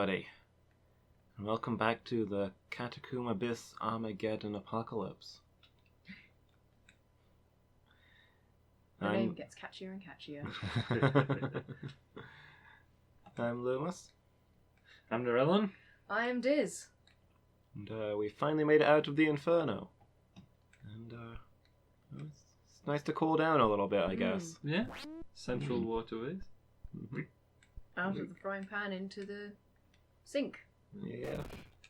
everybody, and welcome back to the Catacomb Armageddon apocalypse. The name gets catchier and catchier. I'm Loomis. I'm Narellon. I am Diz. And we finally made it out of the Inferno. And it's nice to cool down a little bit, I guess. Yeah. Central waterways. Mm-hmm. Out of the frying pan into the sink. Yeah.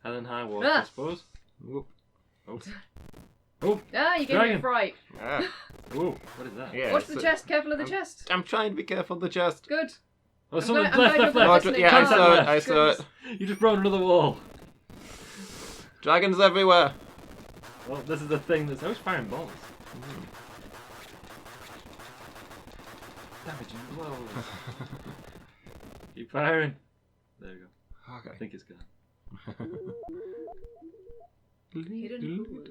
Hell and high water, I suppose. Whoop. Oh. Oh. Ah, you gave me a fright. Ah. Oh, what is that? Yeah, Watch the chest, careful of the chest. I'm trying to be careful of the chest. Good. Oh, someone I'm glad left. you're Yeah, listening. I saw it. You just brought another wall. Dragons everywhere. Well, this is the thing that's always firing balls. Damaging blows. Keep firing. There we go. Okay. I think it's gone. Hidden pool.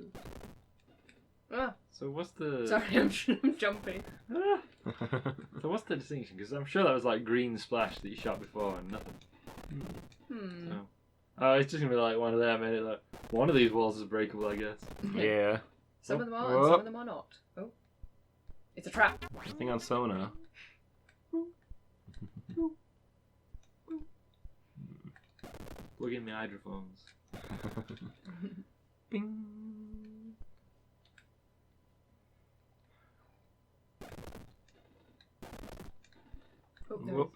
Ah, So what's the... sorry, I'm jumping. Ah. So what's the distinction? Because I'm sure that was like green splash that you shot before and nothing. So. Oh, it's just gonna be like one of them, and like one of these walls is breakable, I guess. Yeah. Some of them are, and some of them are not. Oh. It's a trap. Nothing on sonar. Plug in the hydrophones. Bing. Oh, there Whoop.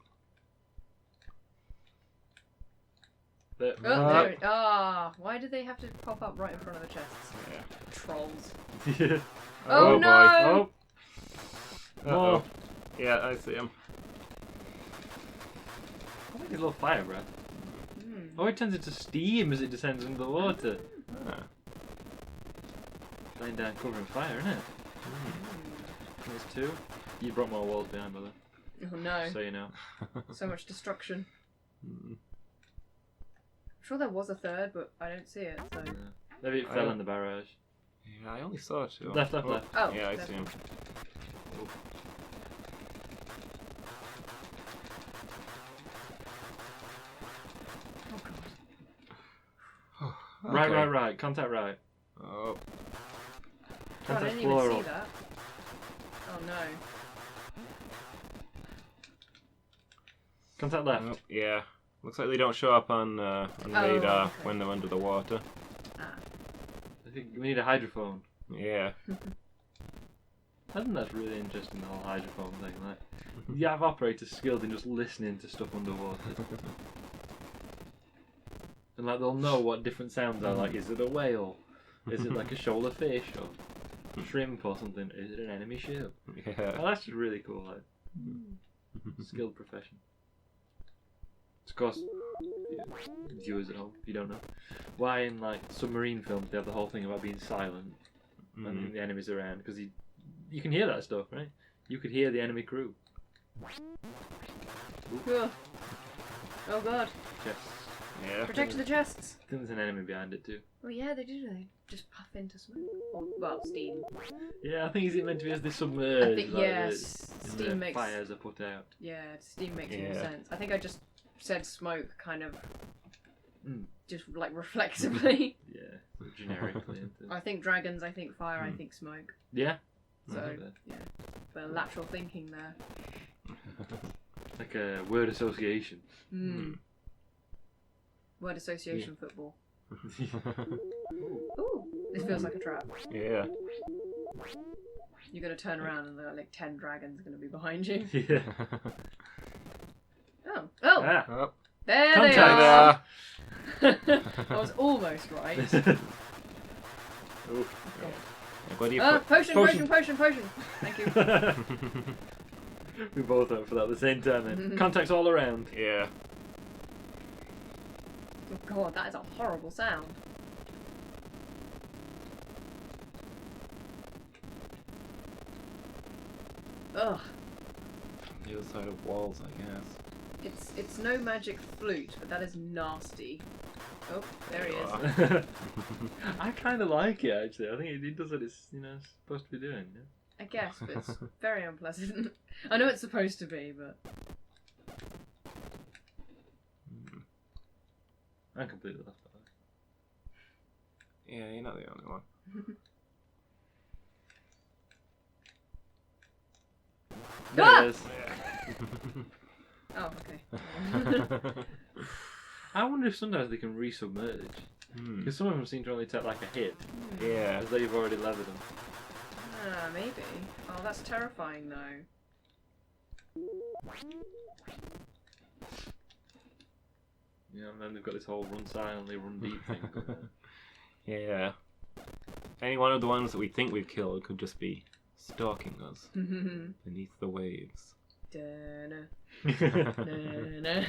But, Oh, there it. Ah, why did they have to pop up right in front of the chests? Yeah. Trolls. yeah. Oh, boy. no! Oh. Uh-oh. Yeah, I see him. I like his little fire breath. Oh, it turns into steam as it descends into the water. Ah. Laying down cover and fire, isn't it? There's two. You brought more walls behind, by the way. Oh no. So you know. So much destruction. I'm sure there was a third, but I don't see it, so... Maybe it fell in the barrage. Yeah, I only saw two. Left. Oh, Yeah, I there. see him. Oh god. Okay. Right. Contact right. Oh. God, I Contact didn't even plural. see that. Oh no. Contact left. Oh, yeah. Looks like they don't show up on radar okay. when they're under the water. Ah. I think we need a hydrophone. Yeah. I think that's really interesting, the whole hydrophone thing. Like, you have operators skilled in just listening to stuff underwater. And like they'll know what different sounds are. Like, is it a whale? Is it like a shoal of fish or shrimp or something? Is it an enemy ship? Yeah. Oh, that's just really cool. Like, skilled profession. Of course, viewers at home, if you don't know, why in like submarine films they have the whole thing about being silent and the enemies around, because you can hear that stuff, right? You could hear the enemy crew. Ugh. Oh god. Chests. Yeah. Protect the chests. I think there's an enemy behind it too. Oh yeah, they do. They just puff into smoke. Or, well, steam. Yeah, I think is it meant to be as they submerge? I think, like yes. the Steam makes... fires are put out. Yeah, steam makes more Yeah. sense. I think I just said smoke kind of... Mm. Just, like, reflexively. Yeah, generically. I think dragons, I think fire, I think smoke. Yeah. So, yeah. For lateral thinking there. Like a word association. Word association football. Ooh, this feels like a trap. Yeah. You're going to turn around and there are like 10 dragons going to be behind you. Yeah. Oh, Ah. Oh. there Contact. they are! I was almost right. Ooh. What do you Potion! Thank you. We both went for that at the same time then. Contacts all around. Yeah. Oh god, that is a horrible sound. Ugh. The other side of walls, I guess. It's no magic flute, but that is nasty. Oh, there he is. I kind of like it actually. I think it does what it's supposed to be doing. Yeah? I guess, but it's very unpleasant. I know it's supposed to be, but... I'm completely lost, by the way. Yeah, you're not the only one. There Ah! it is. Oh, okay. I wonder if sometimes they can resubmerge. Because some of them seem to only take like a hit, Yeah. as though you've already levered them. Maybe. Oh, that's terrifying though. Yeah, and then they've got this whole run silently, run deep thing going on. Yeah. Any one of the ones that we think we've killed could just be stalking us beneath the waves. Dun, We're dun,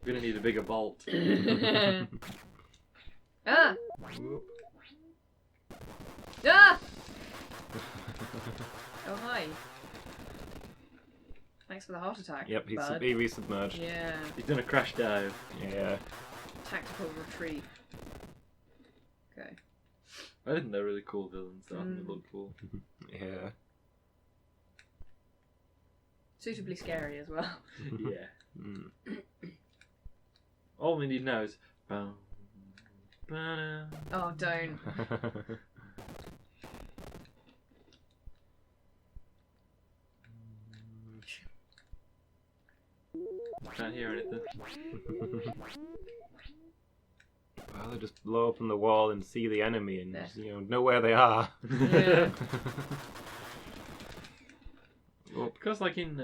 gonna need a bigger bolt. dun. Ah! Whoop. Ah! Oh, hi. Thanks for the heart attack. Yep, he bud. resubmerged. Yeah. He's done a crash dive. Yeah. Tactical retreat. Okay. I think they're really cool villains, though. They look cool. Yeah. Suitably scary as well. Yeah. Mm. All we need now is. Boom, ba-da. Oh, don't. Can't hear anything. Well, they just blow open the wall and see the enemy and Yeah. know where they are. Yeah. Because, like in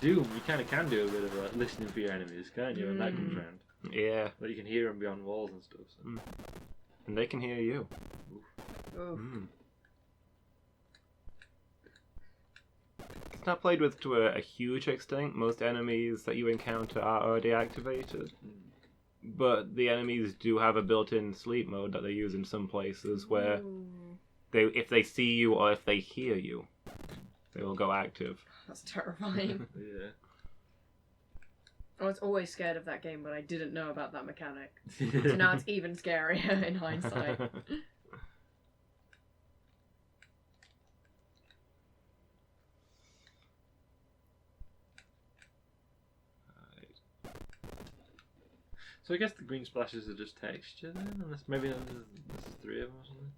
Doom, you kind of can do a bit of like, listening for your enemies, can't you? And that comes round. Yeah. Like you can hear them beyond walls and stuff. So. And they can hear you. Oof. It's not played with to a huge extent. Most enemies that you encounter are already activated. But the enemies do have a built-in sleep mode that they use in some places where if they see you or if they hear you, they will go active. That's terrifying. Yeah. I was always scared of that game, but I didn't know about that mechanic. So now it's even scarier in hindsight. So I guess the green splashes are just texture then, unless maybe there's 3 of them or something,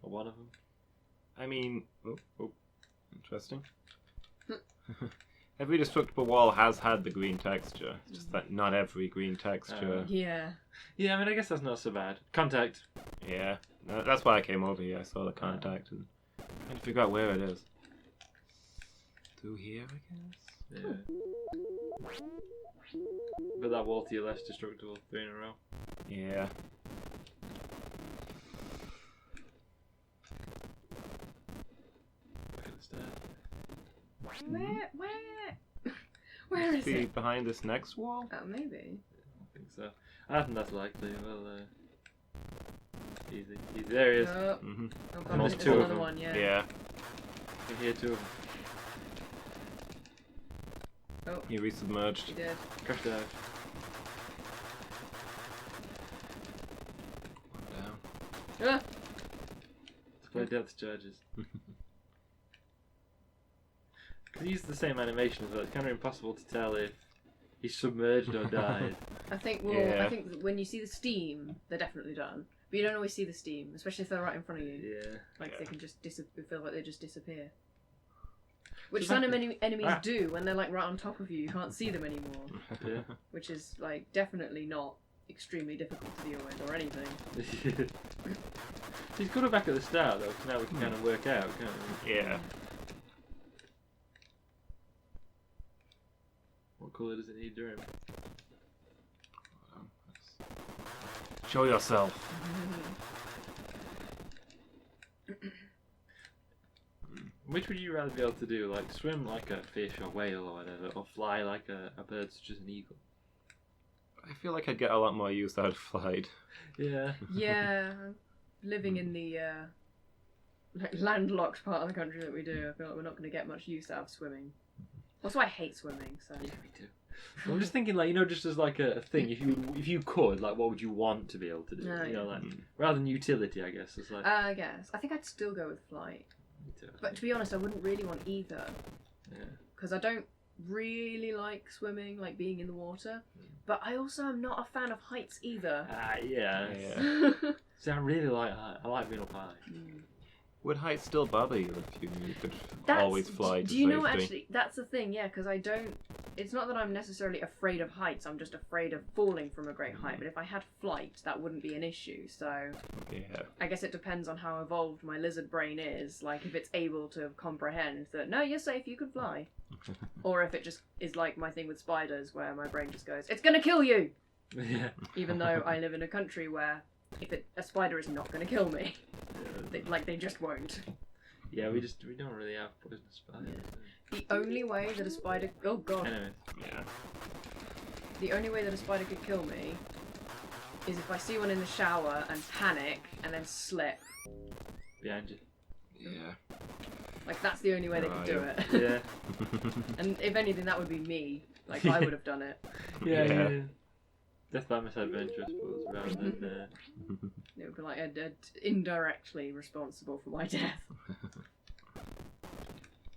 or 1 of them. I mean, interesting. Every destructible wall has had the green texture. It's just that not every green texture. Yeah. Yeah, I mean I guess that's not so bad. Contact. Yeah, that's why I came over here. I saw the contact and trying to figure out where it is. Through here, I guess. Yeah. But that wall to your left's destructible 3 in a row. Yeah. Look at the stairs. Where is Be it? behind this next wall? Oh, maybe. I think so. I think that's likely. Well, easy. There he is. Oh, Mm-hmm. oh god, And I there's think 2 there's of another them. one, yeah. Yeah. You can hear 2 of them. Oh, He resubmerged. you did. Crash dive. One down. Ah! Let's play depth charges. Because he used the same animation as well. It's kind of impossible to tell if he's submerged or died. I think Yeah. I think that when you see the steam, they're definitely done. But you don't always see the steam, especially if they're right in front of you. Yeah. Like they Yeah. can just feel like they just disappear. Which So some that- enemies Ah. do when they're like right on top of you. You can't see them anymore, Yeah. which is like definitely not extremely difficult to deal with or anything. He's got it back at the start though, so now we can kind of work out, can't we? Yeah. What colour does it need during? Show yourself. Which would you rather be able to do? Like swim like a fish or whale or whatever, or fly like a bird such as an eagle? I feel like I'd get a lot more use out of flight. Yeah. Yeah, living in the like landlocked part of the country that we do, I feel like we're not going to get much use out of swimming. Also, I hate swimming, so. Yeah, me too. I'm just thinking, like, just as like a thing. If you could, like, what would you want to be able to do? No, You know, yeah. like rather than utility, I guess. It's like. I guess. I think I'd still go with flight. Me too. But to be honest, I wouldn't really want either. Yeah. Because I don't really like swimming, like being in the water. But I also am not a fan of heights either. Yeah. See, I really like height. I like being up high. Would heights still bother you if you could That's- always fly to Do you know safety? actually? That's the thing, yeah. Because I don't. It's not that I'm necessarily afraid of heights. I'm just afraid of falling from a great height. But if I had flight, that wouldn't be an issue. So Yeah. I guess it depends on how evolved my lizard brain is. Like if it's able to comprehend that no, you're safe, you can fly, or if it just is like my thing with spiders, where my brain just goes, it's gonna kill you. Yeah. Even though I live in a country where a spider is not gonna kill me, they just won't. Yeah, we don't really have poisonous spiders. The only way that a spider... Oh, God. Anyways. Yeah. The only way that a spider could kill me is if I see one in the shower and panic and then slip. Behind you. Yeah. Like, that's the only way they could do Right. it. Yeah. And if anything, that would be me. Like, I would have done it. Yeah. Death by misadventure, I suppose, rather than... It would be like indirectly responsible for my death.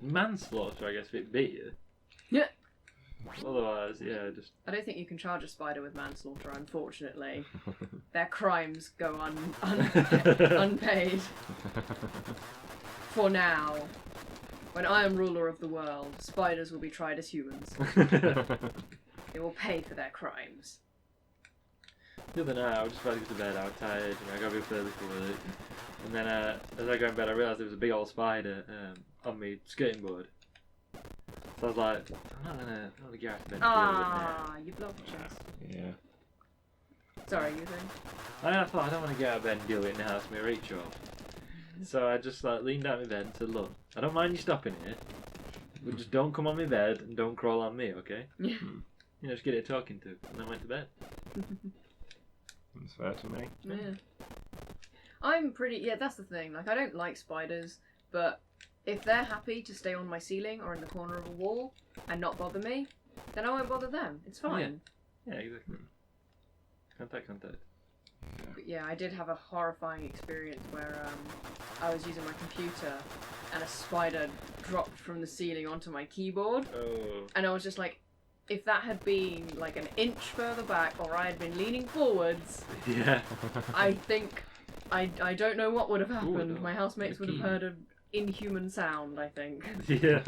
manslaughter, I guess, if it bit you. Yeah. Otherwise, yeah, just... I don't think you can charge a spider with manslaughter, unfortunately. Their crimes go unpaid. For now. When I am ruler of the world, spiders will be tried as humans. They will pay for their crimes. The other night, I was just about to go to bed, I was tired, and I got a bit further for work. And then, as I go in bed, I realised there was a big old spider on my skating board. So I was like, I'm not gonna get out of bed and deal with it now. You blocked the chest. Yeah. Sorry, you think? I thought, I don't want to get out of bed and deal with it now, it's my reach off. So I just leaned out of my bed and said, look, I don't mind you stopping here, but just don't come on my bed and don't crawl on me, okay? Yeah. You know, just get it talking to. And I went to bed. That's fair to me. Yeah. I'm pretty... Yeah, that's the thing. Like, I don't like spiders, but if they're happy to stay on my ceiling or in the corner of a wall and not bother me, then I won't bother them. It's fine. Yeah, exactly. Contact. But yeah, I did have a horrifying experience where I was using my computer and a spider dropped from the ceiling onto my keyboard. Oh. And I was just like, if that had been like an inch further back or I had been leaning forwards, Yeah. I think... I don't know what would have happened. no. My housemates would have heard an inhuman sound, I think. Yeah.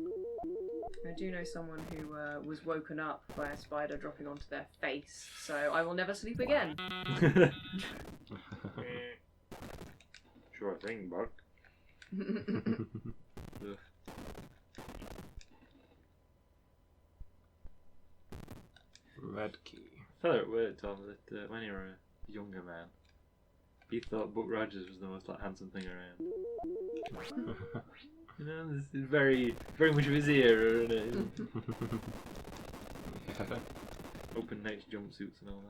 I do know someone who was woken up by a spider dropping onto their face, so I will never sleep again. Sure thing, Buck. Red key. A fella at work told me that when you were a younger man, he thought Buck Rogers was the most handsome thing around. You know, this is very much of his era, isn't it? Yeah. Open necks, jumpsuits, and all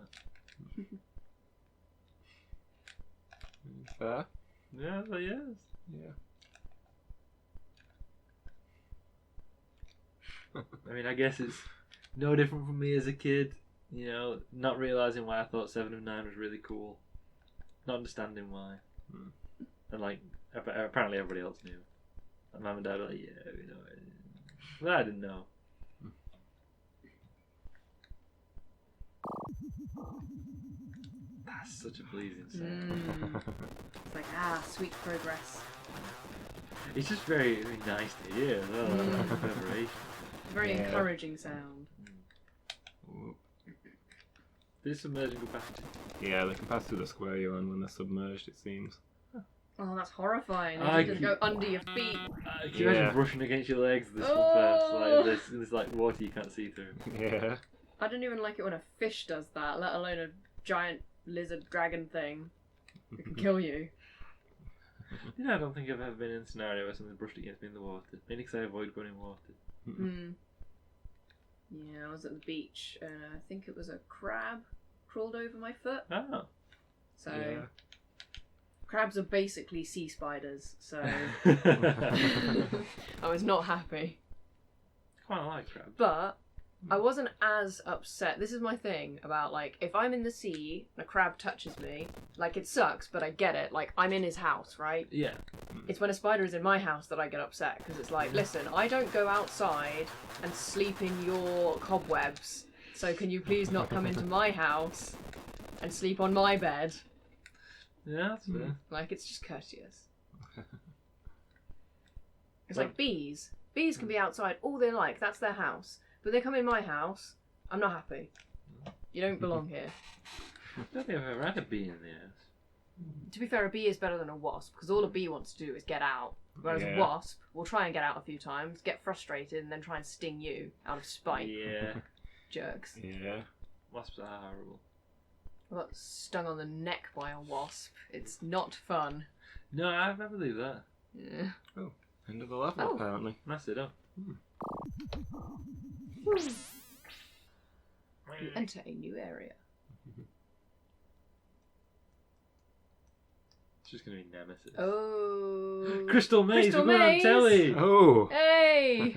that. Fair. Yeah, but yes. Yeah. I mean, I guess it's no different from me as a kid. You know, not realising why I thought 7 of 9 was really cool. Not understanding why. And like, apparently everybody else knew. And Mum and Dad were like, yeah, you know. But I didn't know. That's such a pleasing sound. It's like, sweet progress. It's just very, very nice to hear as well. Vibration. Very Yeah. encouraging sound. Ooh. This submerging capacity. Yeah, they can pass through the square you're on when they're submerged, it seems. Oh, that's horrifying. They I just can- go under your feet. Can you imagine Yeah. brushing against your legs this Oh. one fast? Like this like water you can't see through. Yeah. I don't even like it when a fish does that, let alone a giant lizard dragon thing that can kill you. You know, I don't think I've ever been in a scenario where something brushed against me in the water. Mainly because I avoid going in water. Yeah, I was at the beach and I think it was a crab crawled over my foot. Oh. So Yeah. crabs are basically sea spiders, so I I was not happy. quite like crabs. But I wasn't as upset. This is my thing about, like, if I'm in the sea and a crab touches me, like, it sucks, but I get it. Like, I'm in his house, right? Yeah. It's when a spider is in my house that I get upset, because it's like, listen, I don't go outside and sleep in your cobwebs, so can you please not come into my house and sleep on my bed? Yeah, that's fair. Like, it's just courteous. It's like bees. Bees can be outside all they like, that's their house. But they come in my house, I'm not happy. You don't belong here. I don't think I've ever had a bee in the house. To be fair, a bee is better than a wasp, because all a bee wants to do is get out. Whereas Yeah. a wasp will try and get out a few times, get frustrated, and then try and sting you out of spite. Yeah. Jerks. Yeah. Wasps are horrible. I got stung on the neck by a wasp. It's not fun. No, I believe that. Yeah. End of the level, Oh. apparently. That's it, You enter a new area. It's just going to be Nemesis. Oh. Crystal Maze, Crystal we're going on Maze! telly! Oh! Hey!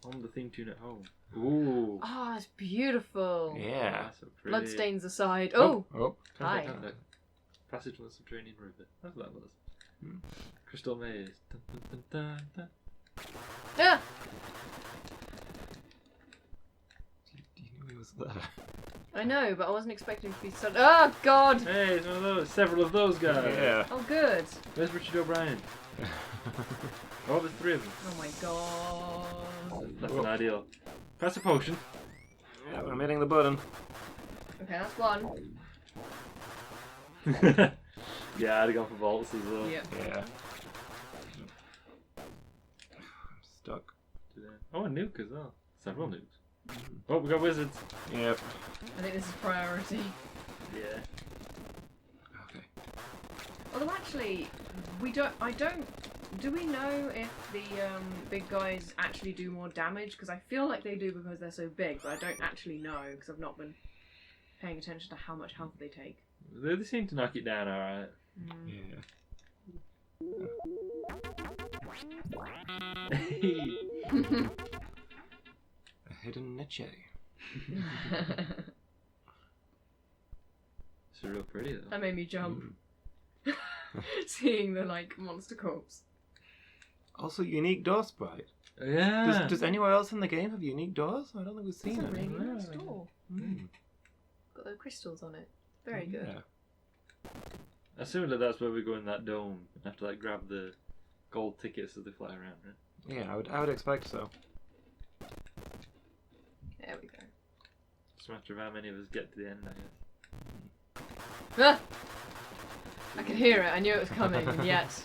On the theme tune at home. Ooh. Ah, it's beautiful. Yeah. That's so pretty. Bloodstains aside. Oh! Oh. Hi. Passage from the subterranean river. That's what that was. Hmm. Crystal Maze. Dun, dun, dun, dun, dun. Ah! You knew he was there. I know, but I wasn't expecting to be so. Oh, God! Hey, it's one of those. Several of those guys. Yeah. Oh, good. Where's Richard O'Brien? Oh, there's three of them. Oh, my God. That's an ideal. Press a potion. Yeah, I'm hitting the button. Okay, that's one. Yeah, I'd have gone for vaults as well. Yep. Yeah. I'm stuck. Oh, a nuke as well. Several nukes. Oh, we got wizards. Yep. I think this is priority. Yeah. Okay. Although, actually, do we know if the big guys actually do more damage? Because I feel like they do because they're so big, but I don't actually know because I've not been paying attention to how much health they take. They seem to knock it down alright. Yeah. A hidden niche. It's real pretty though. That made me jump. Seeing the, like, monster corpse. Also, unique door sprite. Yeah. Does anywhere else in the game have unique doors? I don't think we've It's seen a it. really Yeah. nice door. Mm. Got the crystals on it. Very good. Yeah. Assuming that that's where we go in that dome and have to like grab the gold tickets as they fly around, right? Yeah, I would expect so. There we go. Just a matter of how many of us get to the end, I guess. Ah! I could hear it. I knew it was coming, and yet.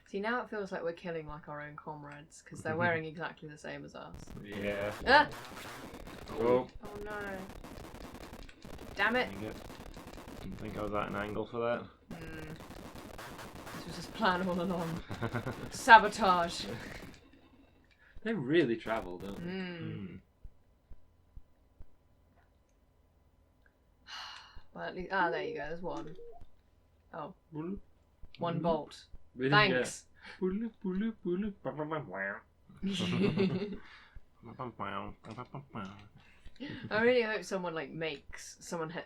See, now it feels like we're killing like our own comrades because they're wearing exactly the same as us. Yeah. Ah! Oh. Oh no! Damn it! Dang it. Didn't think I was at an angle for that. This was just planned all along. Sabotage. They really travel, don't they? Mm. Well, at least, there you go. There's one. Oh, Booloop, one bolt. we didn't get- Thanks. booloop, booloop, booloop, bah, bah, bah, wow. I really hope someone like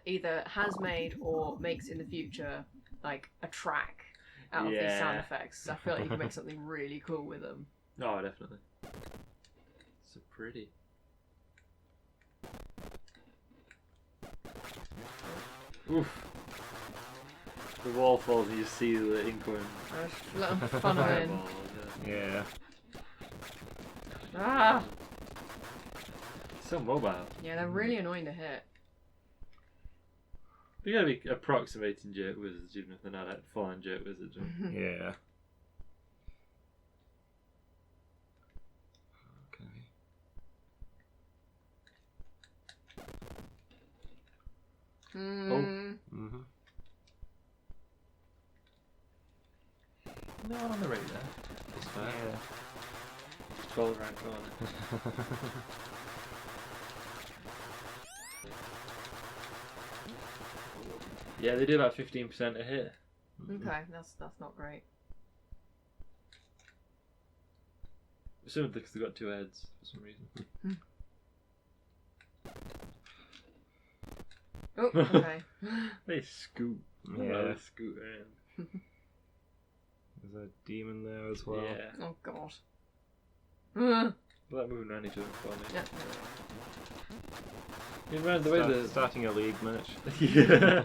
either has made or makes in the future like a track out of these sound Yeah. effects. I feel like you can make something really cool with them. Oh, definitely. So pretty. Oof. The wall falls and you see the incoming I was let them funnel in. fireball. Yeah. Ah! So mobile. Yeah, they're really annoying to hit. You gotta be approximating jerk wizards, even if they're not at full-on jerk wizards. Right? Yeah. Okay. Mm. Mm-hmm. No one on the radar. It's fine. Yeah. Scroll right corner. Yeah, they do about 15% a hit. Okay, that's not great. Assuming because they've got 2 heads for some reason. Oh, okay. They scoot. Yeah. They scoot around. There's a demon there as well. Yeah. Oh god. Like moving around each other for me. Yeah. You remember the way the Starting a league match. yeah.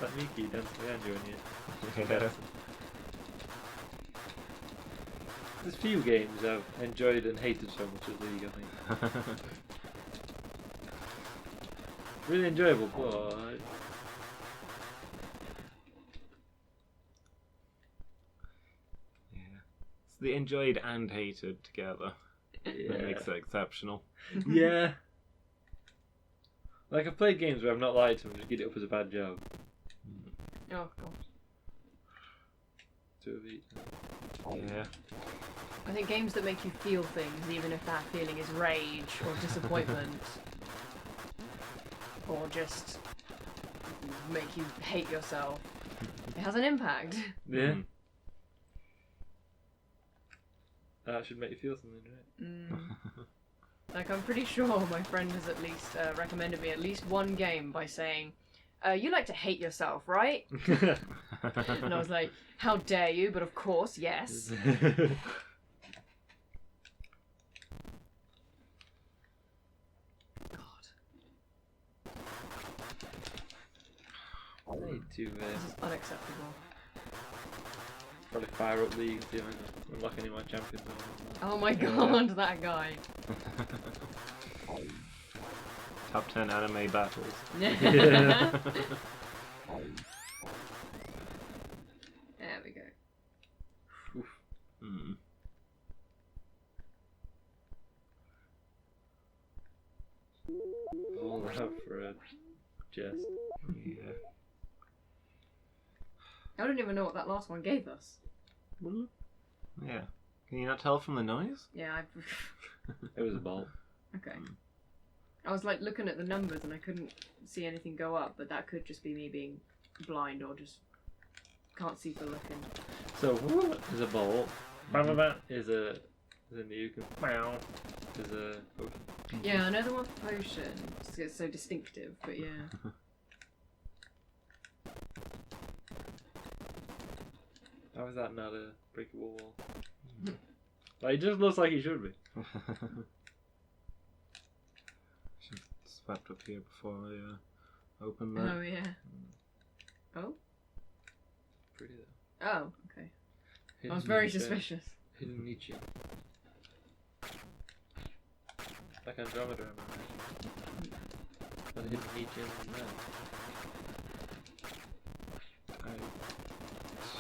That Miki dancing around you and you. Yeah. There's few games I've enjoyed and hated so much as League, I think. Really enjoyable, but Yeah. It's the enjoyed and hated together. That yeah. makes it exceptional. Yeah. Like I've played games where I've not liked them, just get it up as a bad joke. Oh god. 2 of each. Yeah. I think games that make you feel things, even if that feeling is rage or disappointment, or just make you hate yourself, it has an impact. Yeah. Mm. That should make you feel something, right? Like, I'm pretty sure my friend has at least recommended me at least one game by saying, you like to hate yourself, right? And I was like, how dare you? But of course, yes. I need to This is unacceptable. probably fire up League and see if I can unlock any more champions. Oh my god, that guy. Top 10 anime battles. There we go. Mm. All that for a jest. Yeah. I don't even know what that last one gave us. Yeah. Can you not tell from the noise? Yeah, It was a ball. okay. I was like looking at the numbers and I couldn't see anything go up, but that could just be me being blind or just can't see for looking. So is a ball. Is a then you can is a potion. Yeah, I know the one for potion. It's so distinctive, but yeah. How is that not a breakable wall? Like, it just looks like it should be. Should have swept up here before I open that. Oh yeah. Oh? Pretty though. Oh, okay. I was very suspicious. Hidden Nietzsche. Like Andromeda, am I right? But hidden Nietzsche in there.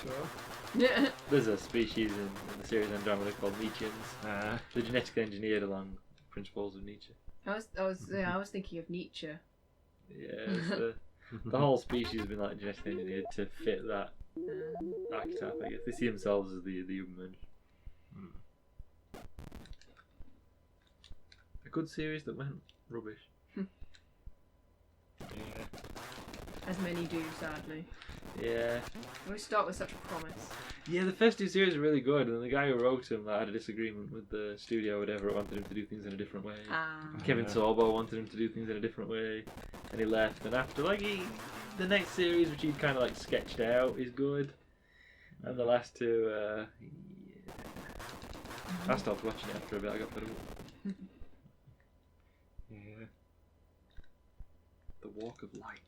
Sure. Yeah. There's a species in the series Andromeda called Nietzscheans. They're genetically engineered along principles of Nietzsche. I was thinking of Nietzsche. Yeah, it's the whole species has been like genetically engineered to fit that archetype, I guess. They see themselves as the human. A good series that went rubbish. Yeah. As many do, sadly. Yeah. We start with such a promise. Yeah, the first 2 series are really good, and the guy who wrote them had a disagreement with the studio or whatever, wanted him to do things in a different way. Kevin Sorbo wanted him to do things in a different way, and he left. And after, the next series, which he'd kind of sketched out, is good. And the last 2, yeah. I stopped watching it after a bit, I got fed up. Yeah. The Walk of Light.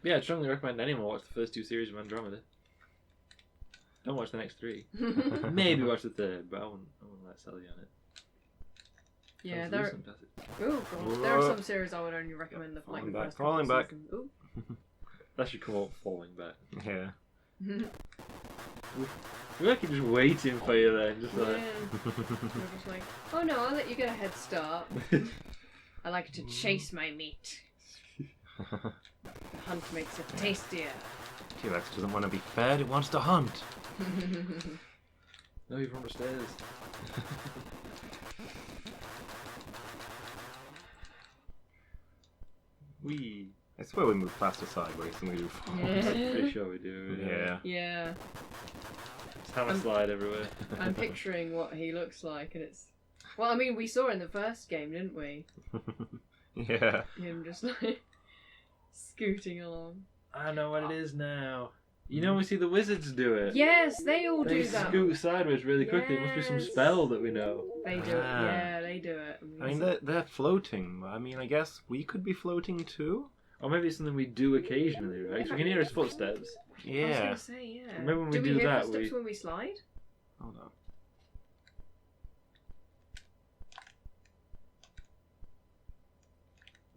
Yeah, I'd strongly recommend anyone watch the first 2 series of Andromeda. Don't watch the next 3. Maybe watch the 3rd, but I wouldn't sell you on it. Yeah, Translucent there. Oh gosh, there are some series I would only recommend the Falling the back, first couple falling back. seasons. Ooh. That should come up falling back. Yeah. We're like just waiting for you then, just Yeah. like. We're just like, oh no, I'll let you get a head start. I like to chase my meat. The hunt makes it tastier. T-Rex doesn't want to be fed, it wants to hunt. No, you've run upstairs. Wee. I swear we move faster sideways than we do forwards. Pretty sure we do. Yeah. Yeah. Just hammer slide everywhere. I'm picturing what he looks like, and it's. Well, I mean, we saw in the first game, didn't we? Yeah. Him just like scooting along. I know what it is now. You know, we see the wizards do it. Yes, they all They do that. scoot sideways really quickly. It must be some Yes. spell that we know. They do it. Ah. Yeah, they do it. I mean, they're floating. I mean, I guess we could be floating too? Or maybe it's something we do occasionally, right? 'Cause we can hear his footsteps. I was Yeah. gonna say, yeah. Remember when we do do we hear that, footsteps when we slide? Hold on.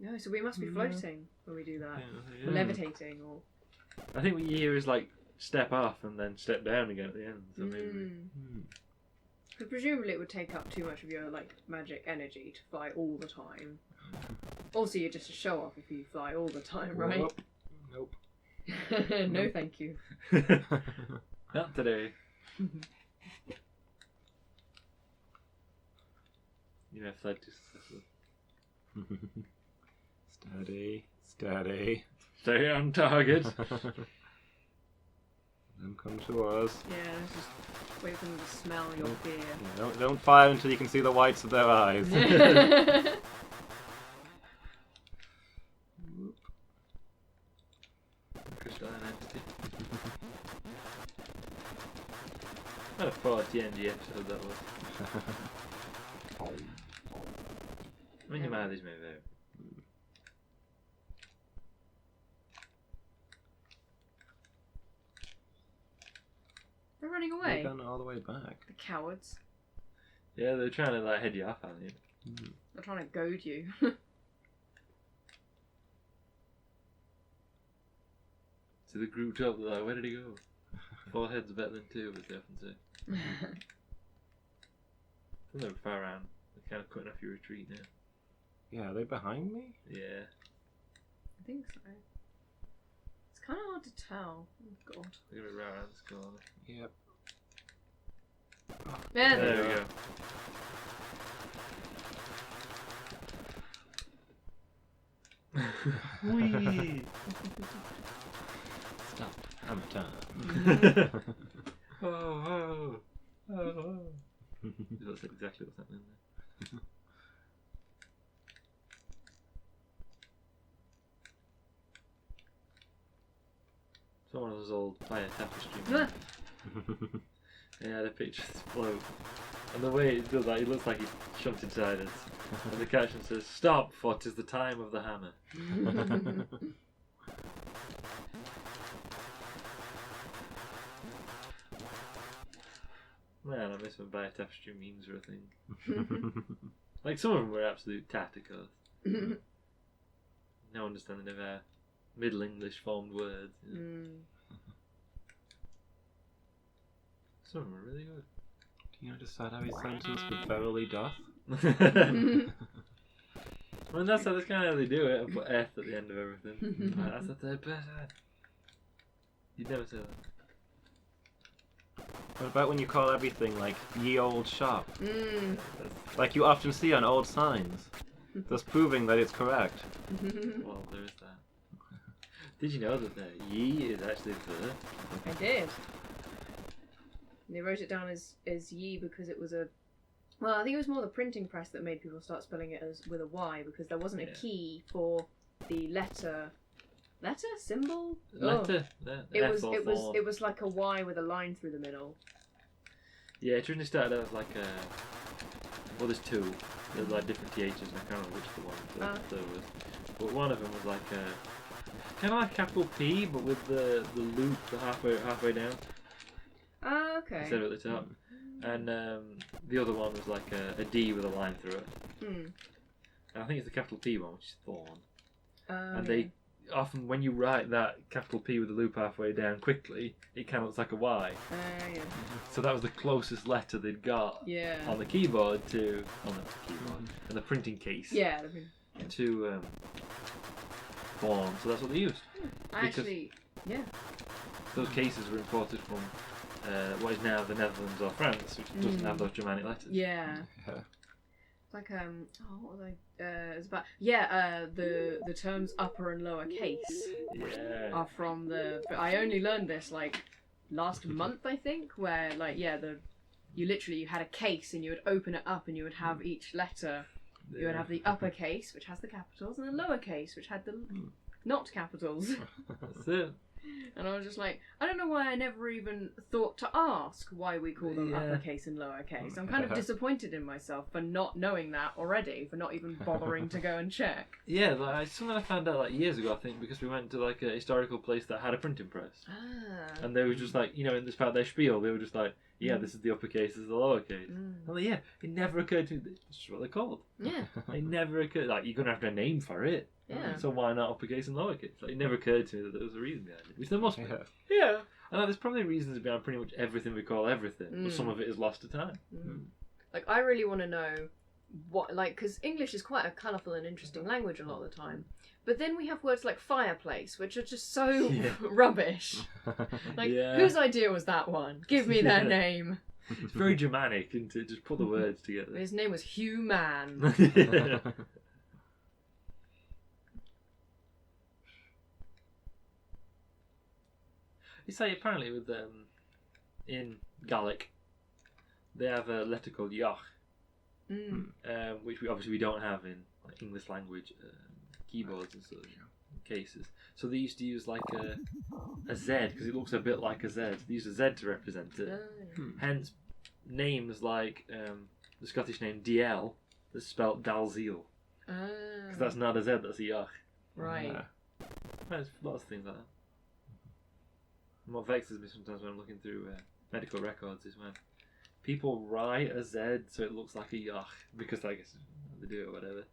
No, so we must be floating when we do that. Yeah. Or levitating, or. I think what you hear is like step off and then step down again at the end. So maybe. Hmm. But presumably it would take up too much of your like magic energy to fly all the time. Also, you're just a show off if you fly all the time, right? Nope. No, thank you. Not today. You have fled too successfully. Steady. Steady. Stay on target. Them come to us. Yeah, let's just wait for them to smell your fear. Yeah, don't fire until you can see the whites of their eyes. Crystalline entity. What a 40 episode that was. I mean, you might have these maybe out. They're running They've away. gone all the way back. The cowards. Yeah, they're trying to like head you off, aren't you? They're trying to goad you. So the group up, they're like, where did he go? 4 heads are better than 2, as they often say. I think they're far around. They're kind of cutting off your retreat now. Yeah, are they behind me? Yeah. I think so. It's kind of hard to tell. Oh god. They're going to be right around this corner. Yep. There, There we go. Whee! Stop. Hammer time. Oh, oh, oh, oh. That's exactly what's happening there. It's one of those old fire tapestry. Yeah, the pictures float. And the way it does that, it looks like he jumped inside us. And the caption says, "Stop, for 'tis the time of the hammer." Man, I miss when Bio Tapestry memes were a thing. Like, some of them were absolute tacticals. No understanding of our Middle English formed words. You know. Some of them were really good. Do you know just how he sentence with verily doth? I mean, that's kind of how they do it. I put F at the end of everything. That's the third person. You'd never say that. What about when you call everything like ye old shop? That's, Like you often see on old signs. Thus proving that it's correct. well, there is that. Did you know that the ye is actually the? I did. And they wrote it down as ye because it was a. Well, I think it was more the printing press that made people start spelling it as with a Y because there wasn't a key for the letter. Letter? Symbol? Letter? It was like a Y with a line through the middle. Yeah, it originally started out as like a. Well, there's two. There's like different THs, and I can't remember which the one the third was. But one of them was like a. Kind of like a capital P, but with the loop halfway down. Ah, okay. Instead of at the top. And the other one was like a D with a line through it. And I think it's the capital P one, which is Thorn. And they often, when you write that capital P with the loop halfway down quickly, it kind of looks like a Y. Yeah. So that was the closest letter they'd got on the keyboard to, on the keyboard, and the printing case. Yeah. To Thorn. So that's what they used. Actually, yeah. Those cases were imported from what is now the Netherlands or France, which doesn't have those Germanic letters. Yeah. like what was it's about the terms upper and lower case are from I only learned this like last month, I think, where like you had a case and you would open it up and you would have each letter. You would have the upper case, which has the capitals, and the lower case, which had the not capitals. That's it. And I was just like, I don't know why I never even thought to ask why we call them uppercase and lowercase. I'm kind of disappointed in myself for not knowing that already, for not even bothering to go and check. Yeah, like, something I found out like years ago, I think, because we went to like a historical place that had a printing press. And they were just like, in this part of their spiel, they were just like, this is the uppercase, this is the lowercase. I'm like, it never occurred to me, that's just what they're called. Yeah. It never occurred, like, you're going to have to have a name for it. Yeah. So why not uppercase and lowercase? Like, it never occurred to me that there was a reason behind it, which there must be. Yeah. And there's probably reasons behind pretty much everything we call everything, but some of it is lost to time. Like, I really want to know what, like, because English is quite a colourful and interesting language a lot of the time. But then we have words like fireplace, which are just so rubbish. Like, whose idea was that one? Give me their name. It's very Germanic, and to just put the words together. His name was Hugh Man. It's like apparently with in Gaelic, they have a letter called Yach, which we don't have in like, English language keyboards and sort of cases. So they used to use like a Z because it looks a bit like a Z. They use a Z to represent it. Hence, names like the Scottish name DL is spelt Dalziel because that's not a Z, that's a Yach. Right. There's lots of things like that. And what vexes me sometimes when I'm looking through medical records is when people write a Z so it looks like a Yach because I guess they do it or whatever.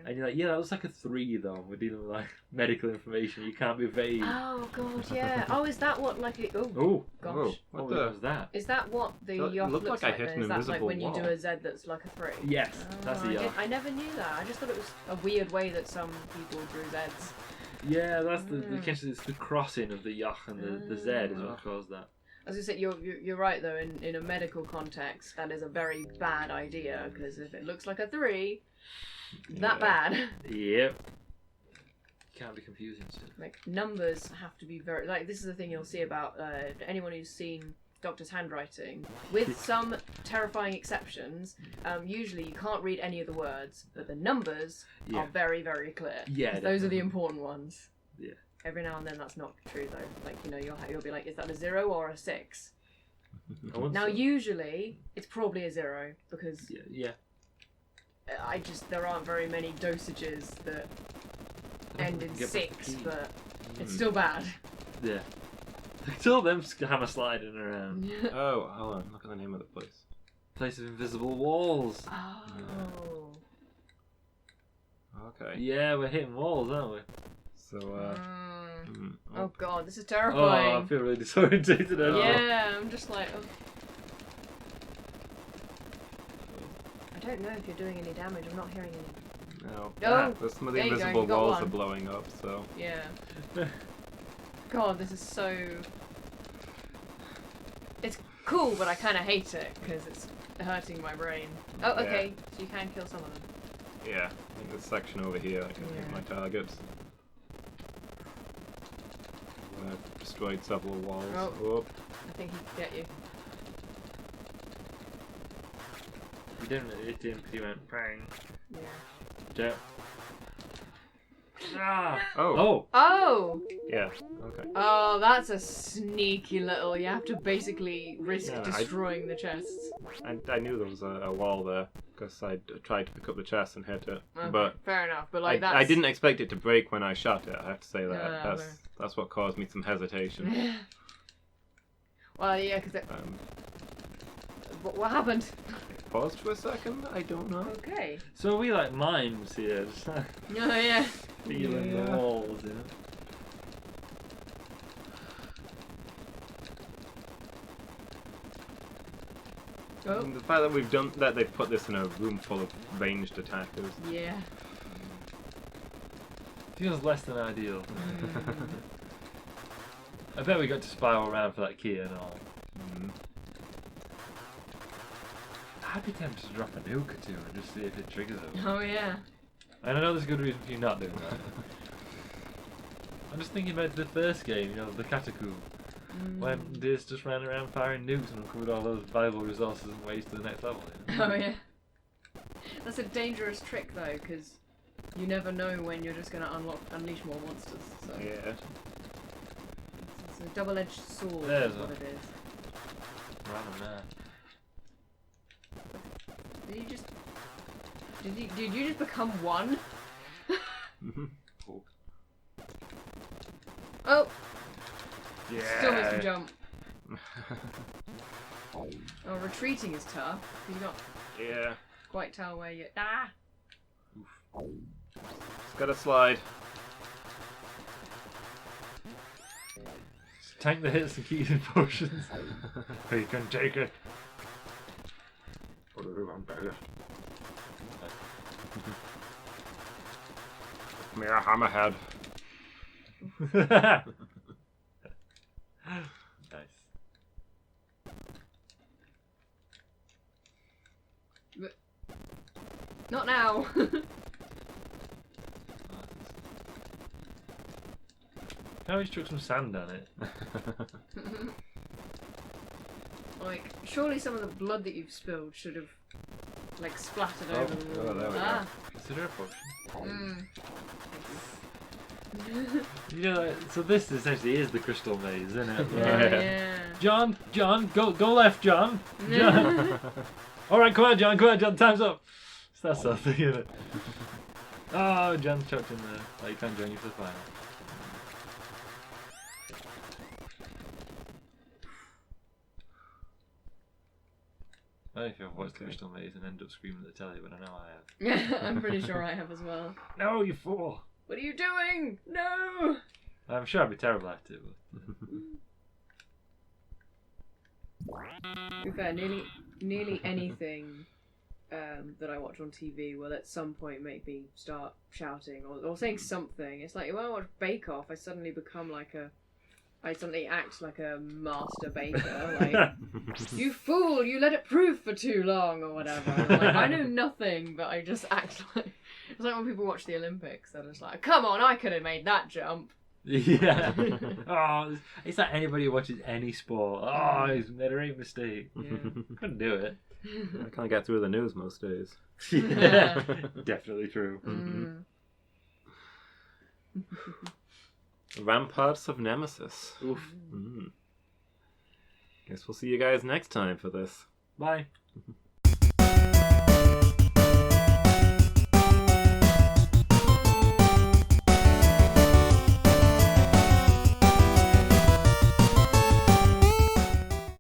And you're like, that looks like a 3 though. We're dealing with like medical information. You can't be vague. Oh god, yeah. Oh, is that what like it? Oh gosh. Whoa, what was that? Is that what the So Yach looks like? I hit an Is that like invisible when you do wall. a Z that's like a 3? Yes, that's a Yach. I never knew that. I just thought it was a weird way that some people drew Zs. Yeah, that's it's the crossing of the Yach and the Z is what caused that. As you said, you're right though. In a medical context, that is a very bad idea because if it looks like a 3, that bad. Yep. Can't be confusing stuff. Like numbers have to be very like this is the thing you'll see about anyone who's seen Doctor's handwriting. With some terrifying exceptions, usually you can't read any of the words, but the numbers are very, very clear. Yeah, those are the important ones. Yeah. Every now and then that's not true though. Like you'll be like, is that a 0 or a 6? Now usually it's probably a 0 because there aren't very many dosages that end in 6, but it's still bad. Yeah. It's all them hammer sliding around. Oh, hold on. Look at the name of the place. Place of invisible walls. Oh. Okay. Yeah, we're hitting walls, aren't we? So, Oh god, this is Oh, terrifying. I feel really disorientated. Yeah, I'm just like, I don't know if you're doing any damage. I'm not hearing any. No. Oh, Some of the there you go, invisible you got walls one. are blowing up, so. Yeah. God, this is so. It's cool, but I kind of hate it because it's hurting my brain. Oh, okay. So you can kill some of them. Yeah. I think this section over here, I can hit my targets. I've destroyed several walls. Oh. I think he can get you. We didn't hit him because he went bang. Yeah. Oh. Oh! Yeah. Okay. Oh, that's a sneaky little. You have to basically risk Yeah, destroying the chests. I knew there was a wall there because I tried to pick up the chest and hit it, Okay, but fair enough. But like I didn't expect it to break when I shot it. I have to say that. No, That's what caused me some hesitation. Well, yeah, because what happened? It paused for a second. I don't know. Okay. So are we like mimes here, just like Oh yeah. feeling the walls, you know? Oh. And the fact that they've put this in a room full of ranged attackers. Yeah. Feels less than ideal. I bet we got to spiral around for that key and all. I'd be tempted to drop a nuke or two and just see if it triggers it. Oh yeah. And I know there's a good reason for you not doing that. I'm just thinking about the first game, you know, the Catacomb, when Diz just ran around firing nukes and recovered all those valuable resources and ways to the next level. You know? Oh yeah. That's a dangerous trick though, because you never know when you're just going to unleash more monsters. So Yeah. it's a double-edged sword. There's Is what it is. Random there. Did you just become one? Cool. Oh, Yeah. still makes me jump. Oh, retreating is tough because you can't Yeah. quite tell where you. Ah. It's got to slide. Tank the hits and keep using potions. You can take it. Put it on better. Come here, hammerhead. Nice. Not now. Now he's chucked some sand on it. Like, surely some of the blood that you've spilled should have, like, splattered Oh, over the wall. oh, there we go. Ah. Consider a potion. Mm. You know, so this essentially is the crystal maze, isn't it? Yeah. John, go left, John. John. All right, come on, John, time's up. It's that sort of thing, isn't it? Oh, John's chucked in there. Oh, he can't join you for the final. I don't know if you've watched the Crystal Maze and end up screaming at the telly, but I know I have. I'm pretty sure I have as well. No, you fool! What are you doing? No! I'm sure I'd be terrible at it, To be fair, nearly anything that I watch on TV will at some point make me start shouting or saying something. It's like when I watch Bake Off, I suddenly act like a master baker. Like, you fool, you let it proof for too long, or whatever. And like, I know nothing, but I just act like... It's like when people watch the Olympics, they're just like, come on, I could have made that jump. Yeah. Oh, it's like anybody who watches any sport. Oh, he's made a great mistake. Yeah. Couldn't do it. I can't get through the news most days. Yeah. Definitely true. Mm. Ramparts of Nemesis. Oof. Guess we'll see you guys next time for this. Bye.